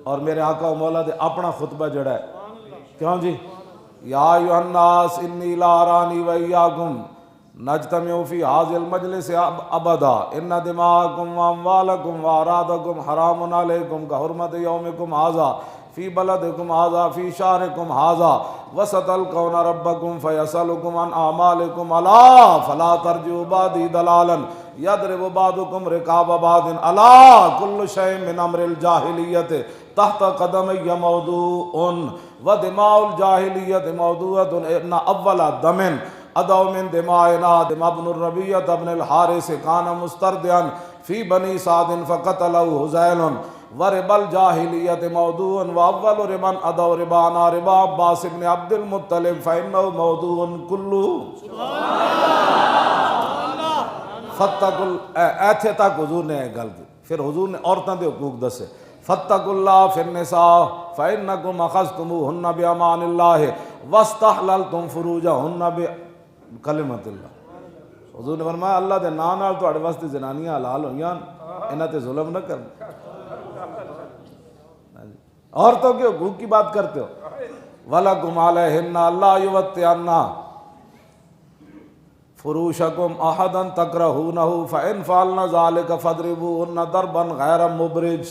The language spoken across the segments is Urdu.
اور میرے آقا و مولا دے اپنا خطبہ جڑا ہے کیوں جی یا ایھا الناس انی لا ارانی و ایاکم نجتمع فی ھذا المجلس ابدا ان دماءکم و اموالکم و اعراضکم حرام علیکم کحرمت یومکم ھذا فی بلدکم ھذا فی شہرکم ھذا وستلقون ربکم فیسألکم عن اعمالکم الا فلا ترجعوا بعدی ضلالا یضرب بعضکم رقاب بعض الا کل شیء من امر الجاہلیۃ تحت قدمی موضوع ودماء الجاہلیۃ موضوعۃ ان اول دم ادو من دمائنا دم ابن الربیعۃ ابن الحارث کان مستردعا فی بنی سعد فقتلہ حذیل ورب الجاہلیۃ موضوع واول ربا ادو ربانا ربا عباس بن عبد المطلب فانہ موضوع کلہ فتقل ایتھے تک حضور نے گل کی پھر حضور نے عورتوں دے حقوق دسے فاتقوا اللہ فی النساء فانکم اخذتموہن بامان اللہ واستحللتم فروجہن بکلمۃ اللہ۔ حضور نے فرمایا اللہ دے نام نال تہاڈے واسطے زنانیاں حلال ہوئیاں، انہاں تے ظلم نہ کرنا۔ عورتوں کے حقوق کی بات کرتے ہو وَلَكُمْ عَلَيْهِنَّ اللَّا يُوَتِّعَنَّ فروشکم احدا تکرہونہ فإن فعلن ذلک فاضربوہن ضربا غیر مبرج۔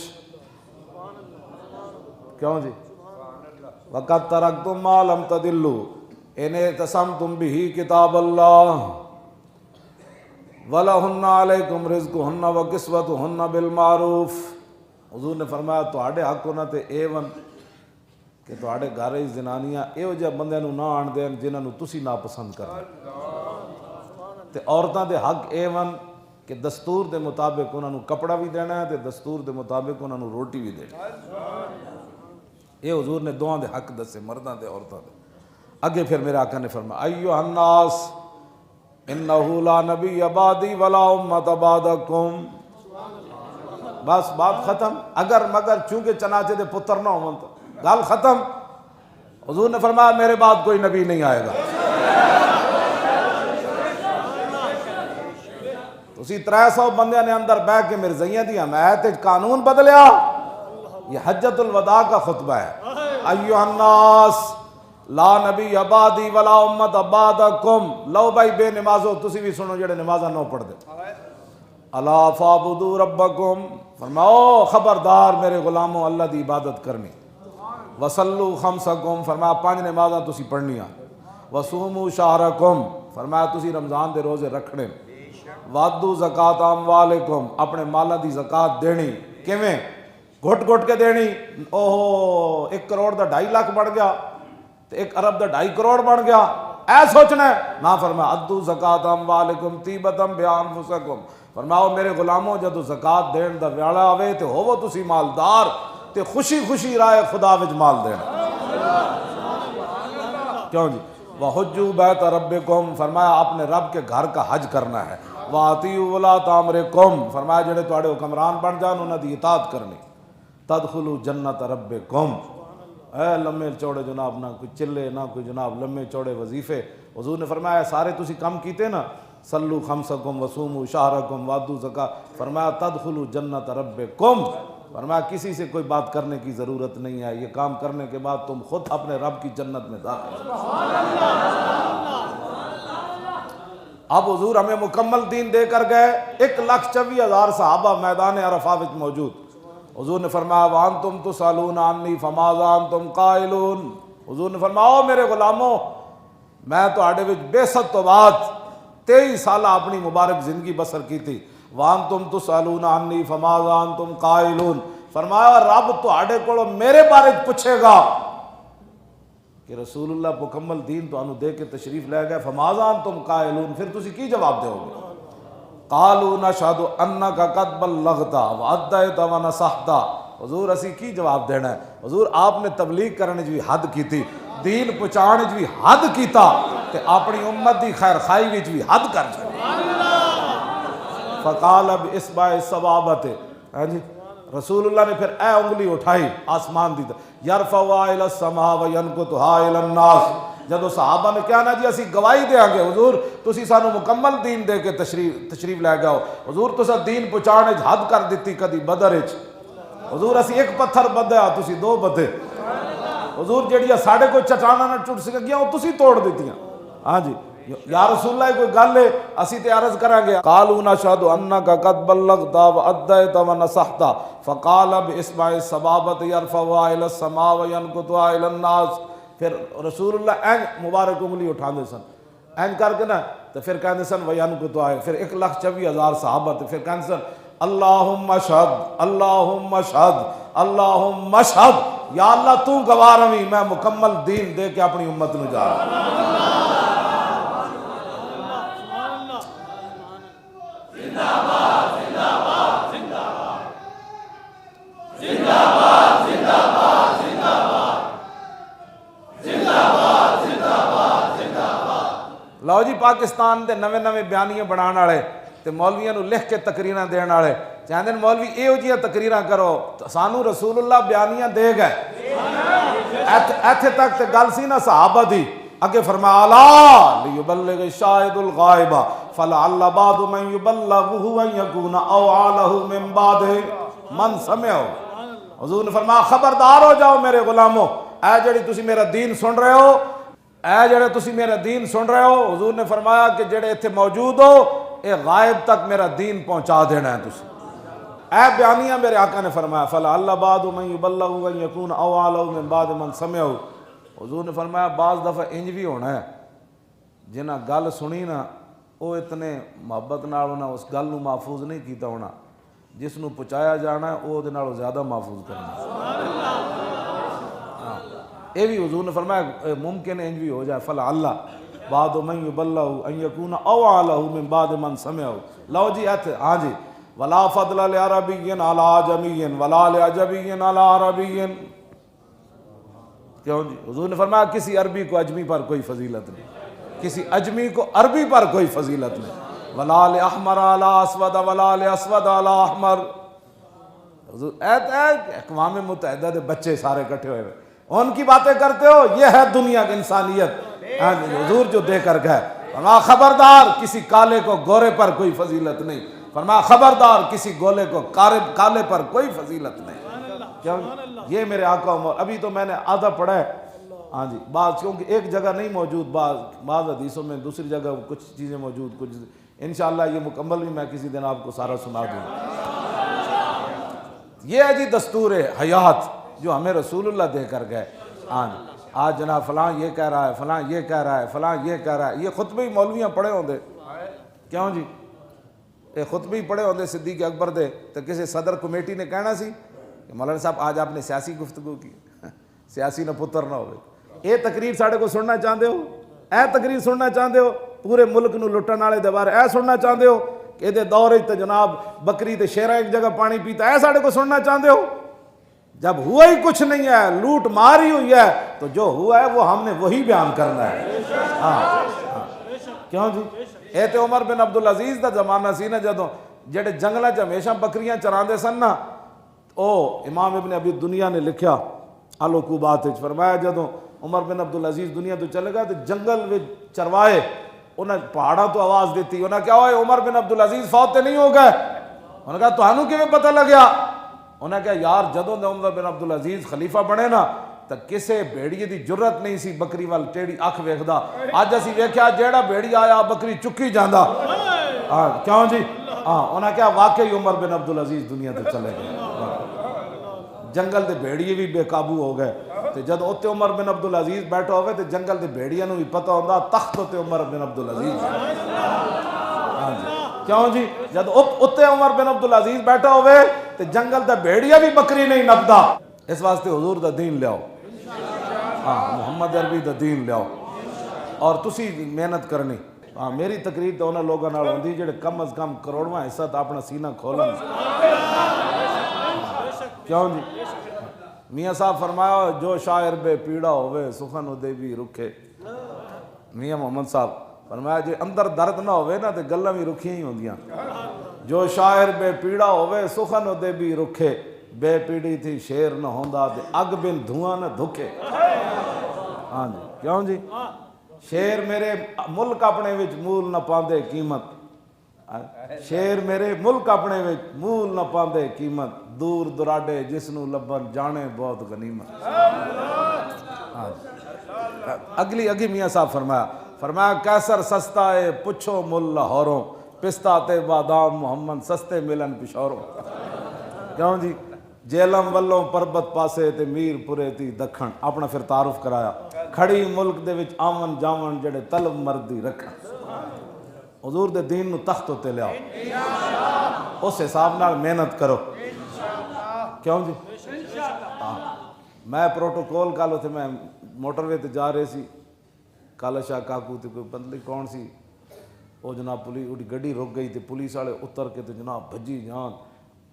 کیوں جی وقد ترکتم ما لم تضلوا ان اعتصمتم بہ کتاب اللہ ولہن علیکم رزقہن وکسوتہن بالمعروف۔ حضور نے فرمایا تہاڈے حق ہونا تے اے ون کہ تہاڈے گھر وچ زنانیاں ایہو جہے بندیاں نوں نہ آن دین جنہاں نوں تسی ناپسند کرو، تے عورتاں دے حق اے ون کہ دستور دے مطابق انہاں نوں کپڑا بھی دینا ہے تے دستور دے مطابق انہاں نوں روٹی بھی دینی ہے۔ یہ حضور نے دوہاں دے حق دسے، مرداں دے عورتاں دے۔ اگے پھر میرے آقا نے فرمایا ایھا الناس انہ لا نبی بعدی ولا امۃ بعدکم۔ بس بات ختم، اگر مگر چونکہ چنانچہ دے پتر نہ ہون تو گل ختم۔ حضور نے فرمایا میرے بعد کوئی نبی نہیں آئے گا۔ تسی 300 بندیاں نے اندر بہ کے مرزائیاں دی حمایت قانون بدلیا۔ یہ حجۃ الوداع کا خطبہ ہے۔ ایھا الناس لا نبی بعدی ولا امۃ بعدکم۔ لو بھائی بے نمازو تسی بھی سنو جڑے نمازاں نہ پڑھ دے، الا فاعبدوا ربکم، فرماؤ خبردار میرے غلاموں اللہ دی عبادت کرنی، وصلوا خمسکم، فرمایا 5 نمازاں تسی پڑھنیاں، وصوموا شہرکم، فرمایا تسی رمضان دے روزے رکھنے، وادوا زکات اموالکم، اپنے مالاں دی زکات دینی، کیویں گھٹ گھٹ کے دینی۔ اوہو 1 کروڑ دا 2.5 لاکھ بڑھ گیا تے 1 ارب دا 2.5 کروڑ بن گیا، اے سوچنا ہے نہ، فرمایا ادوا زکات اموالکم طیبۃ بانفسکم، فرماؤ میرے غلاموں جدو زکات دین دا ویلا آوے تے ہوو تسی مالدار تے خوشی خوشی رائے خدا وچ مال دینا۔ کیوں جی وحجوا بیت ربکم، فرمایا اپنے رب کے گھر کا حج کرنا ہے، واطیعوا ولاۃ امرکم، فرمایا جڑے تہاڈے حکمران بن جان انہاں دی اطاعت کرنی، تدخلوا جنت ربکم۔ اے لمے چوڑے جناب نہ کوئی چلے نہ کوئی جناب لمے چوڑے وظیفے۔ حضور نے فرمایا سارے تسی کم کیتے نا، صلوا خمسکم وصوموا شہرکم وادوا زکات، فرمایا تدخلوا جنت ربکم، فرمایا کسی سے کوئی بات کرنے کی ضرورت نہیں ہے، یہ کام کرنے کے بعد تم خود اپنے رب کی جنت میں داخل۔ اب حضور ہمیں مکمل دین دے کر گئے، 1,24,000 صحابہ میدان عرفہ وچ موجود۔ حضور نے فرمایا وانتم تسألون عنی فماذا انتم قائلون، حضور نے فرمایا میرے غلاموں میں تہاڈے وچ بعثت تو بعد 23 سالہ اپنی مبارک زندگی بسر کی تھی، وانتم تسألون عنی فماذا انتم قائلون، فرمایا رب تہاڈے کولوں میرے بارے پوچھے گا کہ رسول اللہ مکمل دین تو انہوں دے کے تشریف لے گئے، فماذا انتم قائلون، پھر تسی کی جواب دے گے؟ قالوا نشہد انک قد بلغت وادیت ونصحت، حضور اسی کی جواب دینا ہے؟ حضور آپ نے تبلیغ کرنے بھی حد کی تھی، دین پہنچانے بھی حد کیتا تے اپنی امت دی خیر خائی وچ بھی حد کر چھڑی۔ فقال باصبع السبابۃ، ہاں جی رسول اللہ نے پھر اے انگلی اٹھائی آسمان دی یرفعها الی السماء وینکتها الی الناس، جدو صحابہ نے کہا نا جی اسی گواہی دیں گے حضور تسی سانو مکمل دین دے کے تشریف لے گئے ہو، حضور تسا دین پہنچانے حد کر دیتی، کدی بدر وچ حضور اسی ایک پتھر بدھا تسی دو بدھے حضور جڑیاں ساڑھے کوئی چٹاناں نہ ٹوٹ سکیاں وہ تسی توڑ دیتیاں ہاں جی یا رسول اللہ کوئی گل ہے اسی تے عرض کریں گے قالوا نشهد انك قد بلغت واديت ونصحت فقال باسمع الصبابۃ يرفعها الى السماء وينكتها الى الناس پھر رسول اللہ این مبارک انگلی اٹھاندے سن این کر کے نا تو پھر کہندے سن وینکتها پھر 1,24,000 صحابہ تے پھر کہندے سن اللہم اشہد اللہم اشہد اللہم اشہد یا اللہ تو گواہ رہی میں مکمل دین دے کے اپنی امت نو جا رہا لو جی پاکستان دے نویں نویں بیانیاں بنانے والے تے مولویاں نو لکھ کے تقریراں دین والے چاہندے مولوی ایہو جیاں تقریراں کرو سانو رسول اللہ بیانیاں دے گئے ایتھے تک تے گل سی نا صحابہ دی اگے فرمایا الا لیبلغ الشاہد الغائب فلعل بعض من یبلغه ان یکون اوعى له من بعد من سمعه حضور نے فرمایا خبردار ہو جاؤ میرے غلاموں اے جڑی تسی میرا دین سن رہے ہو اے جڑے تسی میرا دین سن رہے ہو حضور نے فرمایا کہ جڑے ایتھے موجود ہو اے غائب تک میرا دین پہنچا دینا ہے تسی اے بیانیاں میرے آقا نے فرمایا فلعل بعض من یبلغه ان یکون اوعى له من بعد من سمعه حضور نے فرمایا بعض دفعہ انج بھی ہونا ہے جنہاں گل سنی نا وہ اتنے محبت نال انہاں اس گل نو محفوظ نہیں کیتا ہونا جس نو پہنچایا جانا ہے وہ دے نالوں زیادہ محفوظ کرنا اے بھی حضور نے فرمایا ممکن انج بھی ہو جائے فلعل بعض من یبلغ ان یکون اوعى له من بعد من سمعه لو جی ایتھے ہاں جی ولا فضل لعربی علی عجمی ولا لعجمی علی عربی کیوں جی حضور نے فرمایا کسی عربی کو اجمی پر کوئی فضیلت نہیں کسی اجمی کو عربی پر کوئی فضیلت نہیں ولا لاحمر علی اسود ولا لاسود علی احمر حضور اقوام متحدہ دے بچے سارے اکٹھے ہوئے ان کی باتیں کرتے ہو یہ ہے دنیا کی انسانیت حضور جو دے کر گئے فرمایا خبردار کسی کالے کو گورے پر کوئی فضیلت نہیں فرمایا خبردار کسی گولے کو کالے پر کوئی فضیلت نہیں کیوں یہ میرے آقا عمر ابھی تو میں نے آدھا پڑھا ہے ہاں جی بعض کیونکہ ایک جگہ نہیں موجود بعض حدیثوں میں دوسری جگہ کچھ چیزیں موجود کچھ انشاءاللہ یہ مکمل بھی میں کسی دن آپ کو سارا سنا دوں یہ ہے جی دستور حیات جو ہمیں رسول اللہ دے کر گئے ہاں آج جناب فلاں یہ کہہ رہا ہے فلاں یہ کہہ رہا ہے فلاں یہ کہہ رہا ہے یہ خطبے ہی مولویاں پڑھے ہوندے کیوں جی یہ خطبے ہی پڑھے ہوندے صدیق اکبر دے تو کسی صدر کمیٹی نے کہنا سی کہ مولانا صاحب آج آپ نے سیاسی گفتگو کی سیاسی نہ پتر نہ ہوئے یہ تقریر ساڑھے کو سننا چاہتے ہو اے تقریر سننا چاہتے ہو پورے ملک نو لٹن والے دے بارے اے سننا چاہتے ہو کہ یہ دور تے جناب بکری تے شیرہ ایک جگہ پانی پیتا اے ساڑھے کو سننا چاہتے ہو جب ہوا ہی کچھ نہیں ہے لوٹ مار ہی ہوئی ہے تو جو ہوا ہے وہ ہم نے وہی بیان کرنا ہے ہاں کیوں جی اے تے عمر بن عبدالعزیز دا زمانہ سی نا جدوں جڑے جنگلاں چ ہمیشہ بکریاں چراندے سن نا او امام ابن ابی دنیا نے لکھیا العقوبات وچ فرمایا جدوں عمر بن عبدالعزیز دنیا تو چلے گا تو جنگل وچ چروائے انہیں پہاڑاں تو آواز دیتی انہیں کیا ہوئے عمر بن عبدالعزیز فوت تے نہیں ہو گئے انہیں کہا تہانوں کیویں پتہ لگیا انہیں کہا یار جدوں دے عمر بن عبدالعزیز خلیفہ بنے نا تو کسے بھیڑیے دی جرت نہیں سی بکری وال ٹیڑی اکھ ویکھدا اج اسی ویکھیا جیڑا بھیڑی آیا بکری چکی جاندا ہاں کیوں جی ہاں انہیں کہا واقعی عمر بن عبدالعزیز دنیا تے چلے گئے جنگل دے بھیڑیے بھی بے قابو ہو گئے تے جد اوتے عمر بن عبدالعزیز بیٹھا ہوئے تے جنگل دے بھیڑیاں نو بھی پتہ ہوندا تخت تے عمر بن عبدالعزیز ہاں جی کیوں جی جد اوتے عمر بن عبدالعزیز بیٹھا ہوئے تے جنگل دے بھیڑیا بھی بکری نہیں نپدا اس واسطے حضور دا دین لیاؤ ہاں محمد عربی دا دین لیاؤ اور تسی محنت کرنی ہاں میری تقریر تو انہاں لوگاں نال ہوندی جڑے کم از کم کروڑواں حصہ تا اپنا سینہ کھولن کیوں جی میاں صاحب فرمایا جو شاعر بے پیڑا ہوئے سخن دے بھی رکھے میاں محمد صاحب فرمایا جے اندر درد نہ ہوئے نا تے گلاں بھی رکھیاں ہی ہوندیاں جو شاعر بے پیڑا ہوئے سخن دے بھی رکھے بے پیڑی تھی شیر نہ ہوندا تے اگ بن دھواں نہ دھکے ہاں جی کیوں جی شیر میرے ملک اپنے وچ مول نہ پاندے قیمت شیر میرے ملک اپنے وچ مول نہ پاندے قیمت دور دراڈے جس نو لبن جانے بہت غنیمت اگلی میاں صاحب فرمایا کیسر سستا ہے پچھو مل لاہوروں پستہ تے بادام محمد سستے ملن پشوروں کیوں جی جیلم ولوں پربت پاسے تے میر پورے تی دکھن اپنا پھر تعارف کرایا کھڑی ملک دے وچ آون جاون جڑے طلب مردی رکھن حضور دے دین نو تخت تے لیاؤ اس حساب نال محنت کرو کیوں جی میں پروٹوکول کالو تھے میں موٹر وے تے جا رہے سی کالا شاہ کاکو تے کوئی بندے کون سی وہ جناب پولیس اُڑی گڈی رک گئی تے پولیس والے اتر کے تے جناب بھجی جان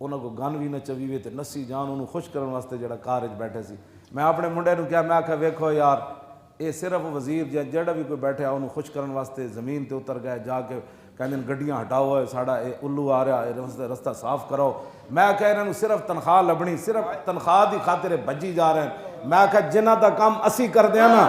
انہوں کو گن بھی نہ چوی وے تے نسی جان انہوں خوش کرن واسطے جڑا کار وچ بیٹھے سی میں اپنے منڈے نو کیا میں آکھا ویکھو یار اے صرف وزیر جڑا بھی کوئی بیٹھا انہوں خوش کرن واسطے زمین تے اتر گئے جا کے کہندے گڈیاں ہٹاؤ ہے ساڈا اے الو آ رہا ہے رستہ صاف کرو میں کہہ انہوں صرف تنخواہ لبنی صرف تنخواہ دی خاطر بھجی جا رہے ہیں میں کہا جنہ دا کام اسی کر دیا نا